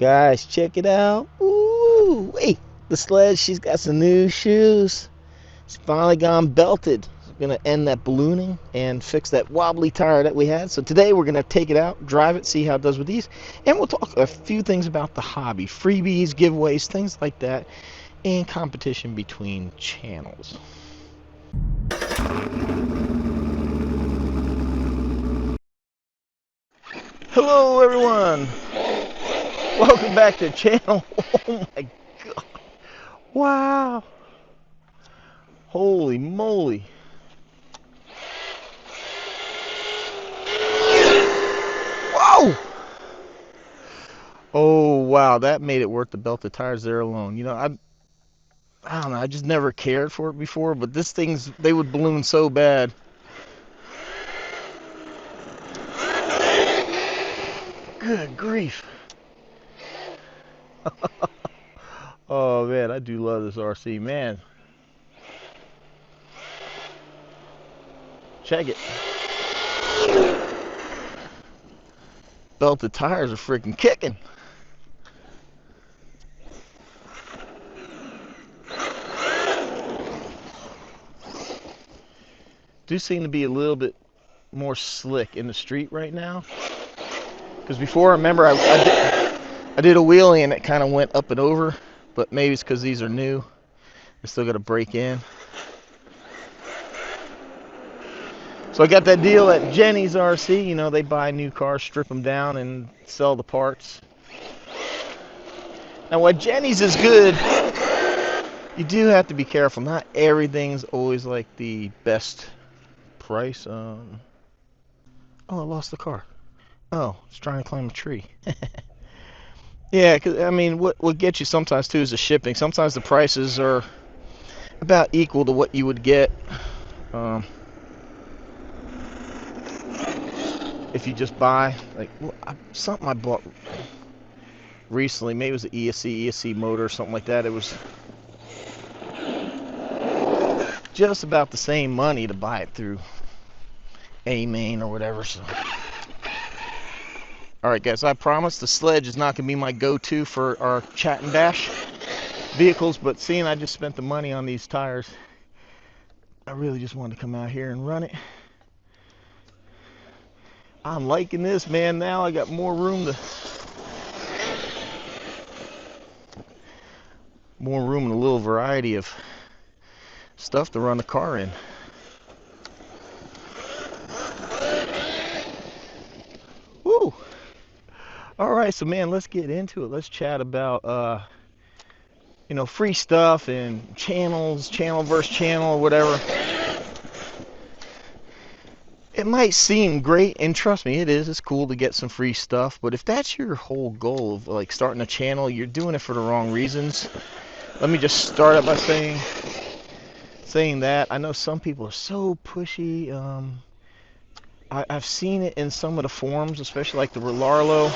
Guys, check it out. Ooh, wait. The Sledge, she's got some new shoes. It's finally gone belted. It's going to end that ballooning and fix that wobbly tire that we had. So today we're going to take it out, drive it, see how it does with these. And we'll talk a few things about the hobby. Freebies, giveaways, things like that. And competition between channels. Hello everyone. Welcome back to the channel. Oh my god. Wow. Holy moly. Whoa. Oh wow, that made it worth the belted tires there alone. You know, I don't know, I just never cared for it before, but this thing's, they would balloon so bad. Good grief. Oh man, I do love this RC, man. Check it. Belted tires are freaking kicking. Do seem to be a little bit more slick in the street right now. Because before, I remember I did a wheelie and it kind of went up and over, but maybe it's because these are new. I still got to break in. So I got that deal at Jenny's RC. You know, they buy new cars, strip them down, and sell the parts. Now, what Jenny's is good, you do have to be careful. Not everything's always like the best price. Oh, I lost the car. Oh, it's trying to climb a tree. Yeah, cause I mean, what gets you sometimes too is the shipping. Sometimes the prices are about equal to what you would get if you just buy like something I bought recently. Maybe it was the ESC motor or something like that. It was just about the same money to buy it through AMAIN or whatever. So. Alright guys, I promise the Sledge is not going to be my go-to for our chat and bash vehicles, but seeing I just spent the money on these tires, I really just wanted to come out here and run it. I'm liking this, man. Now I got more room and a little variety of stuff to run the car in. Woo! Alright, so man, let's get into it. Let's chat about you know, free stuff and channels, channel versus channel, or whatever. It might seem great, and trust me, it is. It's cool to get some free stuff, but if that's your whole goal of like starting a channel, you're doing it for the wrong reasons. Let me just start out by saying that I know some people are so pushy. I've seen it in some of the forums, especially like the Relarlo.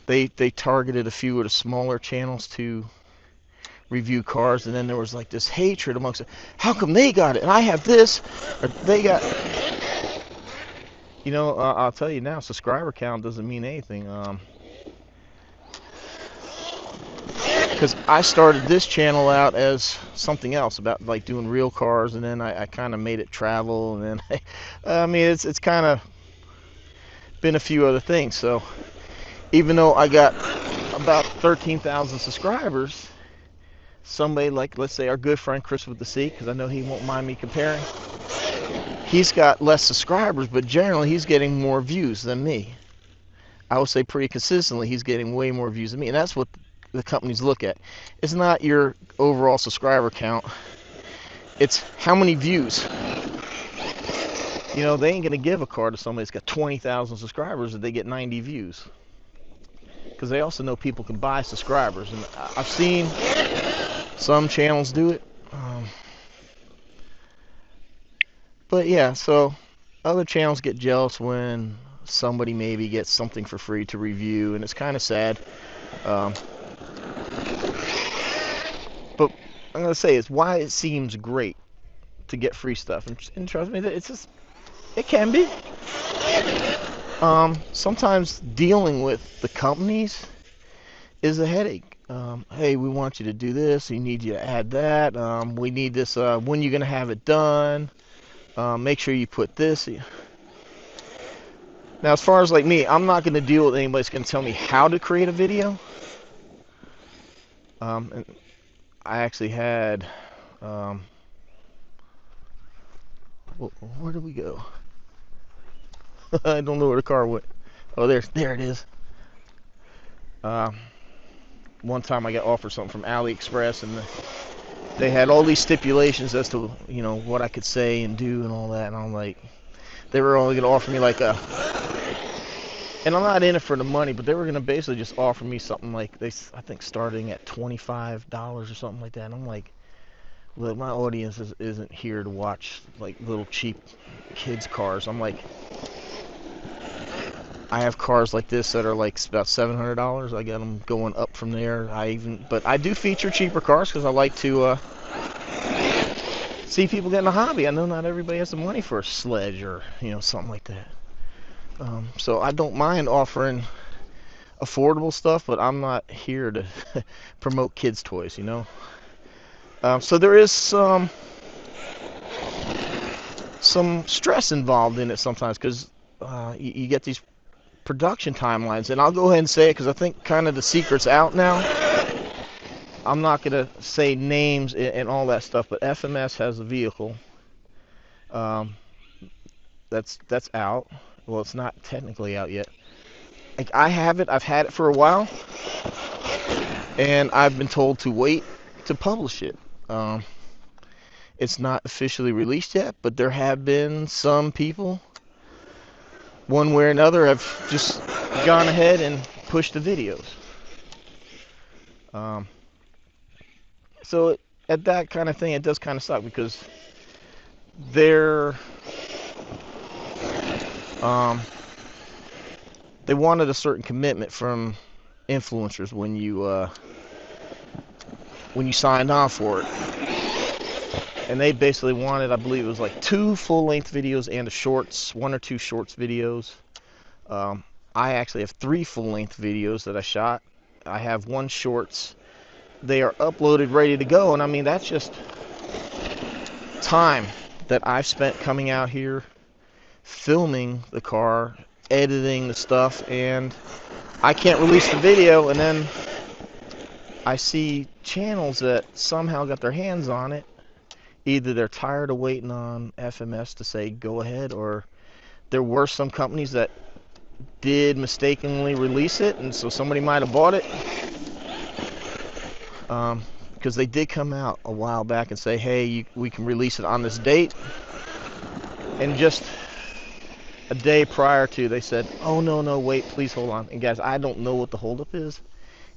They targeted a few of the smaller channels to review cars, and then there was like this hatred amongst it. How come they got it and I have this, or they got, you know, I'll tell you now, subscriber count doesn't mean anything, because I started this channel out as something else, about like doing real cars, and then I kind of made it travel, and then I mean it's kind of been a few other things. So even though I got about 13,000 subscribers, somebody like, let's say our good friend Chris with the C, because I know he won't mind me comparing, he's got less subscribers, but generally he's getting more views than me. I would say pretty consistently he's getting way more views than me, and that's what the companies look at. It's not your overall subscriber count, it's how many views. You know, they ain't gonna give a car to somebody that's got 20,000 subscribers if they get 90 views, because they also know people can buy subscribers, and I've seen some channels do it, but yeah, so other channels get jealous when somebody maybe gets something for free to review, and it's kind of sad. But I'm gonna say it's why it seems great to get free stuff, and trust me, it's just, it can be. Sometimes dealing with the companies is a headache. Hey, we want you to do this. We need you to add that. We need this. When you're gonna have it done? Make sure you put this. Now, as far as like me, I'm not gonna deal with anybody that's gonna tell me how to create a video. And I actually had. Where did we go? I don't know where the car went. Oh, there it is. One time I got offered something from AliExpress, and they had all these stipulations as to, you know, what I could say and do and all that, and I'm like, they were only going to offer me like a, and I'm not in it for the money, but they were going to basically just offer me something like, I think starting at $25 or something like that, and I'm like, look, my audience isn't here to watch like little cheap kids cars. I'm like, I have cars like this that are like about $700. I got them going up from there. But I do feature cheaper cars because I like to see people get in a hobby. I know not everybody has the money for a Sledge or, you know, something like that. So I don't mind offering affordable stuff, but I'm not here to promote kids' toys, you know. So there is some stress involved in it sometimes because you get these production timelines, and I'll go ahead and say it because I think kind of the secret's out now. I'm not going to say names and all that stuff, but FMS has a vehicle that's out. Well, it's not technically out yet. Like, I have it. I've had it for a while, and I've been told to wait to publish it. It's not officially released yet, but there have been some people, one way or another, have just gone ahead and pushed the videos. So at that kind of thing, it does kind of suck because they wanted a certain commitment from influencers when you signed on for it, and they basically wanted, I believe it was like 2 full-length videos and a shorts, 1 or 2 shorts videos. I actually have 3 full-length videos that I shot. I have 1 shorts. They are uploaded, ready to go, and I mean, that's just time that I've spent coming out here, filming the car, editing the stuff, and I can't release the video, and then I see channels that somehow got their hands on it. Either they're tired of waiting on FMS to say go ahead, or there were some companies that did mistakenly release it, and so somebody might have bought it. Because they did come out a while back and say, hey, we can release it on this date. And just a day prior to, they said, oh, no, wait, please hold on. And guys, I don't know what the holdup is.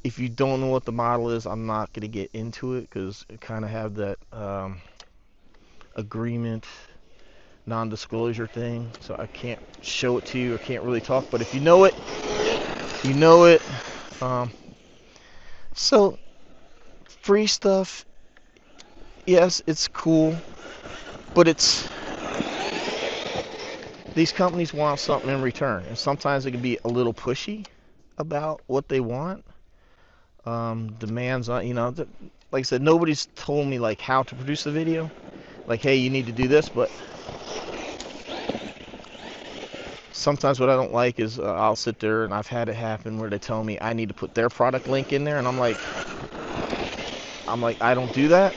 If you don't know what the model is, I'm not going to get into it because I kind of have that agreement, non-disclosure thing. So I can't show it to you. I can't really talk. But if you know it, you know it. So free stuff, yes, it's cool, but these companies want something in return, and sometimes they can be a little pushy about what they want. Demands on, you know, like I said, nobody's told me like how to produce the video, like, hey, you need to do this, but sometimes what I don't like is I'll sit there, and I've had it happen where they tell me I need to put their product link in there, and I'm like, I don't do that.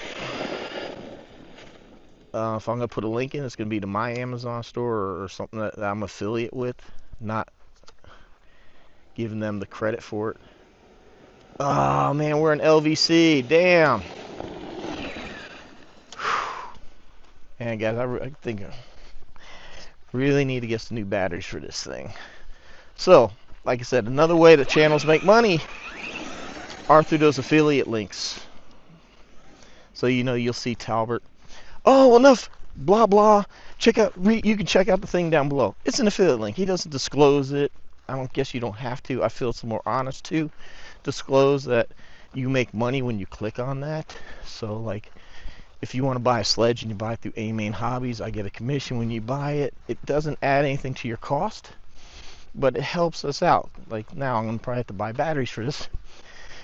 If I'm going to put a link in, it's going to be to my Amazon store or something that I'm affiliate with, not giving them the credit for it. Oh, man, we're in LVC. Damn. And guys, I think I really need to get some new batteries for this thing. So, like I said, another way that channels make money are through those affiliate links. So, you know, you'll see Talbert, oh, enough, blah, blah. Check out, you can check out the thing down below. It's an affiliate link. He doesn't disclose it. I don't guess you don't have to. I feel it's more honest to disclose that you make money when you click on that. So, like, if you want to buy a Sledge and you buy it through AMAIN Hobbies, I get a commission when you buy it. It doesn't add anything to your cost. but it helps us out. Like now, I'm gonna probably have to buy batteries for this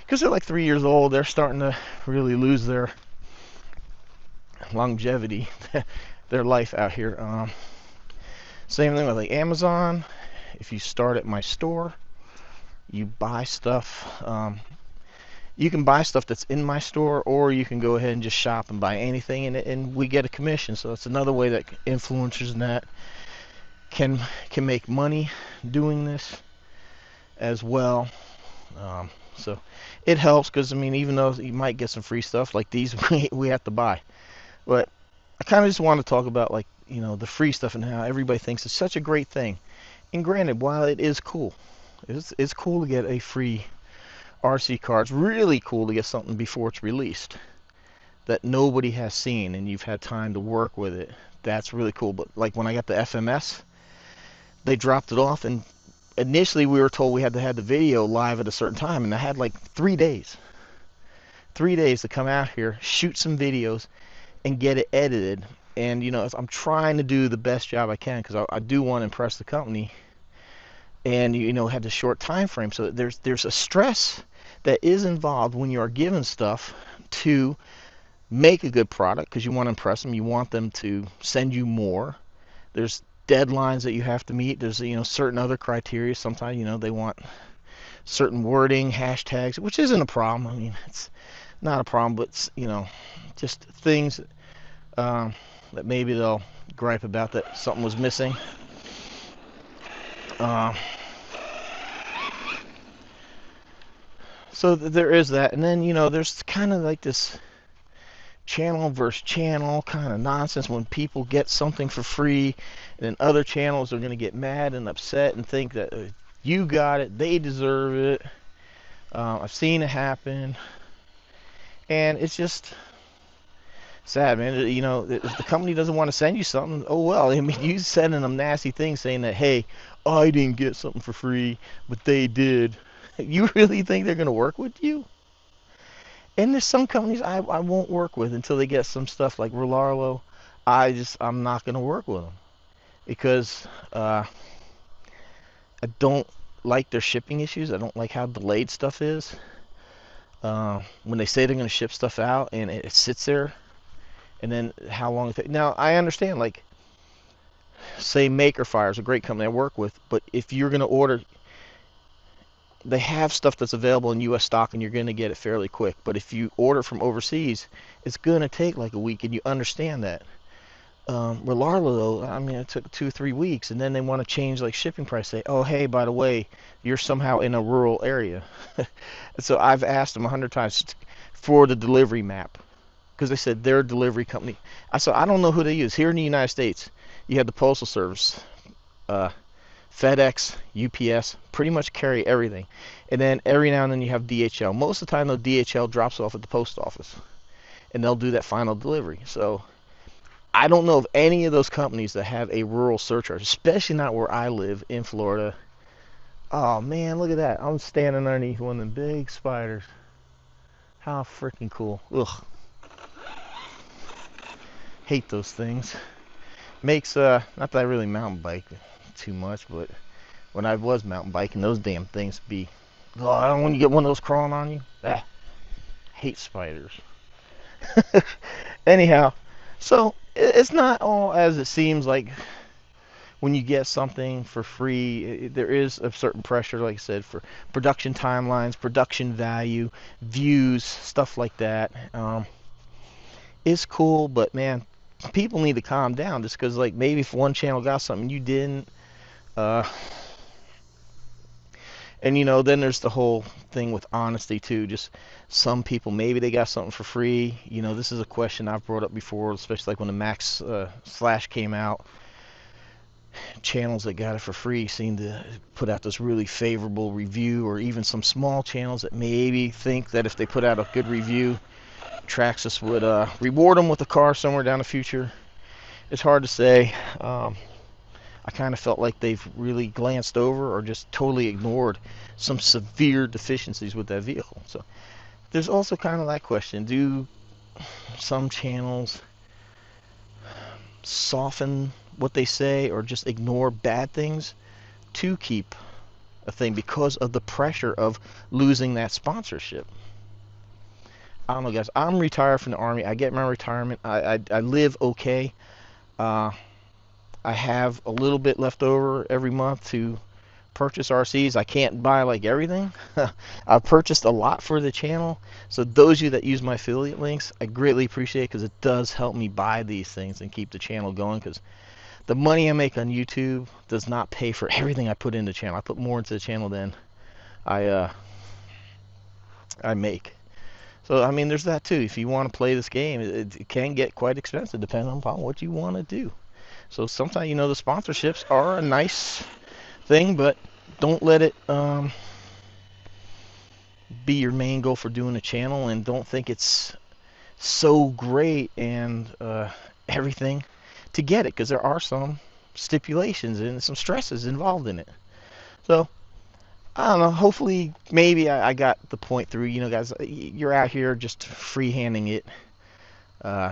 because they're like 3 years old. They're starting to really lose their longevity, their life out here. Same thing with like Amazon. If you start at my store, you buy stuff. You can buy stuff that's in my store, or you can go ahead and just shop and buy anything, and we get a commission. So it's another way that influencers and that can make money doing this as well. So it helps because, I mean, even though you might get some free stuff like these, we have to buy. But I kind of just want to talk about, like, you know, the free stuff and how everybody thinks it's such a great thing. And granted, while it is cool, it's cool to get a free RC car. It's really cool to get something before it's released that nobody has seen and you've had time to work with it. That's really cool. But like when I got the FMS, they dropped it off, and initially we were told we had to have the video live at a certain time, and I had like 3 days. 3 days to come out here, shoot some videos, and get it edited. And, you know, I'm trying to do the best job I can because I do want to impress the company, and, you know, have the short time frame. So there's a stress that is involved when you are given stuff to make a good product because you want to impress them. You want them to send you more. There's deadlines that you have to meet. There's, you know, certain other criteria. Sometimes, you know, they want certain wording, hashtags, which isn't a problem. I mean, it's not a problem, but it's, you know, just things that maybe they'll gripe about that something was missing. So there is that, and then, you know, there's kind of like this channel versus channel kind of nonsense when people get something for free, and then other channels are going to get mad and upset and think that you got it, they deserve it. I've seen it happen, and it's just sad, man. You know, if the company doesn't want to send you something, oh well. I mean, you sending them nasty things saying that, hey, I didn't get something for free, but they did. You really think they're going to work with you? And there's some companies I won't work with until they get some stuff like Rolarlo. I'm not going to work with them because I don't like their shipping issues. I don't like how delayed stuff is. When they say they're going to ship stuff out and it sits there, and then how long it takes. Now, I understand, like, say Maker Fire is a great company I work with, but if you're going to order, they have stuff that's available in U.S. stock and you're going to get it fairly quick. But if you order from overseas, it's going to take like a week, and you understand that. Rolarlo, though, I mean, it took 2-3 weeks, and then they want to change like shipping price. Say, oh, hey, by the way, you're somehow in a rural area. So I've asked them 100 times for the delivery map because they said they're a delivery company. I said, I don't know who they use. Here in the United States, you have the Postal Service, FedEx, UPS, pretty much carry everything. And then every now and then you have DHL. Most of the time, though, DHL drops off at the post office, and they'll do that final delivery. So I don't know of any of those companies that have a rural surcharge, especially not where I live in Florida. Oh, man, look at that. I'm standing underneath one of them big spiders. How freaking cool. Ugh. Hate those things. Makes, not that I really mountain bike too much, but when I was mountain biking, those damn things be, oh, I don't want you to get one of those crawling on you. Ah, hate spiders. Anyhow, so it's not all as it seems. Like when you get something for free, there is a certain pressure, like I said, for production timelines, production value, views, stuff like that. It's cool, but man, people need to calm down, just because, like, maybe if one channel got something you didn't, and, you know, then there's the whole thing with honesty too. Just some people, maybe they got something for free. You know, this is a question I've brought up before, especially like when the Max Slash came out. Channels that got it for free seem to put out this really favorable review, or even some small channels that maybe think that if they put out a good review, Traxxas would reward them with a car somewhere down the future. It's hard to say. I kind of felt like they've really glanced over or just totally ignored some severe deficiencies with that vehicle. So there's also kind of that question: do some channels soften what they say or just ignore bad things, to keep a thing because of the pressure of losing that sponsorship. I don't know, guys. I'm retired from the Army. I get my retirement. I live okay. Uh, I have a little bit left over every month to purchase RCs. I can't buy like everything. I've purchased a lot for the channel. So those of you that use my affiliate links, I greatly appreciate it because it does help me buy these things and keep the channel going, because the money I make on YouTube does not pay for everything I put into the channel. I put more into the channel than I make. So, I mean, there's that too. If you want to play this game, it can get quite expensive depending upon what you want to do. So sometimes, you know, the sponsorships are a nice thing, but don't let it be your main goal for doing a channel, and don't think it's so great and everything to get it, because there are some stipulations and some stresses involved in it. So I don't know, hopefully maybe I got the point through. You know, guys, you're out here just freehanding it.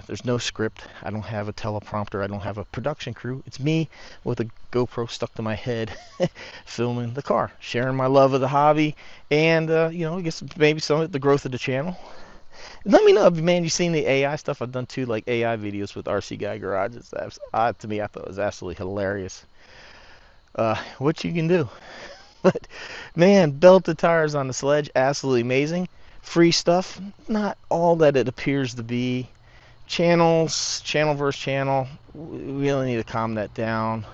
There's no script. I don't have a teleprompter. I don't have a production crew. It's me with a GoPro stuck to my head filming the car, sharing my love of the hobby, and you know, I guess maybe some of the growth of the channel. Let me know, man, you've seen the AI stuff I've done too, like AI videos with RC Guy Garage. To me, I thought it was absolutely hilarious. What you can do. But man, belted tires on the Sledge, absolutely amazing. Free stuff, not all that it appears to be. Channel versus channel, we really need to calm that down.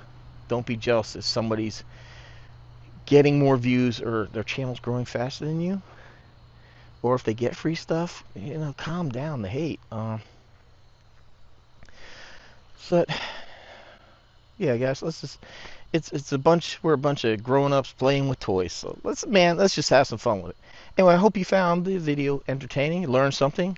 Don't be jealous if somebody's getting more views or their channel's growing faster than you, or if they get free stuff. You know, calm down the hate. So yeah, guys, let's just, it's a bunch, we're a bunch of grown-ups playing with toys. So let's just have some fun with it. Anyway, I hope you found the video entertaining, learned something.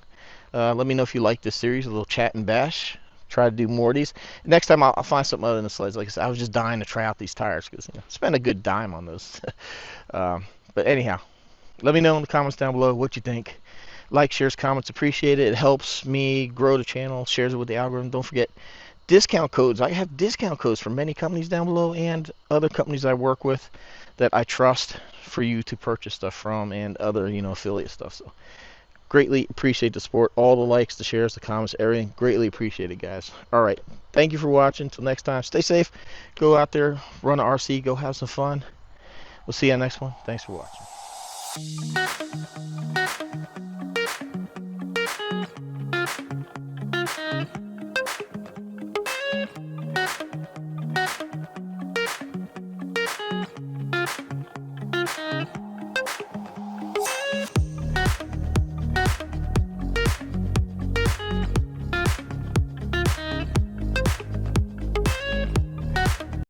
Let me know if you like this series, a little chat and bash. Try to do more of these. Next time I'll find something other than the Sledge. Like I said, I was just dying to try out these tires because, you know, spend a good dime on those. But anyhow, let me know in the comments down below what you think. Like, shares, comments, appreciate it. It helps me grow the channel, shares it with the algorithm. Don't forget discount codes. I have discount codes from many companies down below and other companies I work with that I trust for you to purchase stuff from, and other, you know, affiliate stuff. So greatly appreciate the support, all the likes, the shares, the comments, everything. Greatly appreciate it, guys. All right, thank you for watching. Until next time, stay safe. Go out there, run an RC, go have some fun. We'll see you on the next one. Thanks for watching.